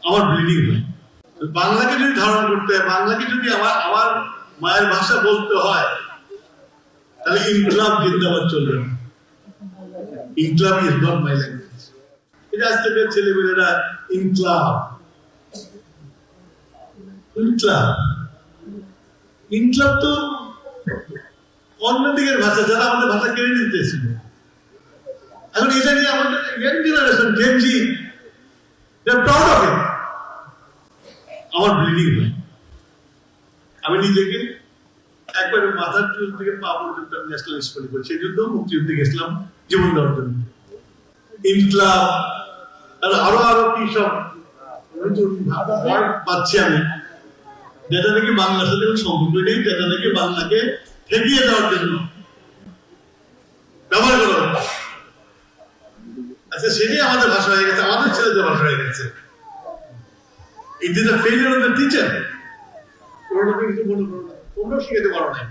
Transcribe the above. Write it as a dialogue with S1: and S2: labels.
S1: আমার ব্লিডিং হয়। বাংলাকে যদি ধারণ করতে হয়, বাংলাকে যদি আমার মায়ের ভাষা বলতে হয়, তাহলে ইনকলাব জিন্দাবাদ চলবে না। Inqilab is not my language. এটা আজকের ছেলেমেয়েরা ইনকলাব ইনকলাব ইনকলাব তো অন্যদিকের ভাষা, যারা আমাদের ভাষা কেড়ে নিতেছিল। এখন এটা নিয়ে আমাদের young generation Gen Z proud of it. আমার ব্লিডিং হয়। আমি নিজেকে একবারে মাথার চুল থেকে পা পর্যন্ত আমি ন্যাশনাল স্কুলে করি। সেই জন্য মুক্তিযুদ্ধে গেছিলাম জীবন দেওয়ার জন্য। ইনকলাব আর আরো আরো কি সব পাচ্ছি আমি, যেটা নাকি বাংলার সাথে সম্পর্ক নেই, যেটা নাকি বাংলাকে ঠেকিয়ে দেওয়ার জন্য ব্যবহার করা হচ্ছে। আচ্ছা, সেটাই আমাদের ভাষা হয়ে গেছে, আমাদের ছেলেদের ভাষা হয়ে গেছে। It is a failure of the teacher. তোমরা কিছু মনে করো না, তোমরাও শিখাতে পারো না।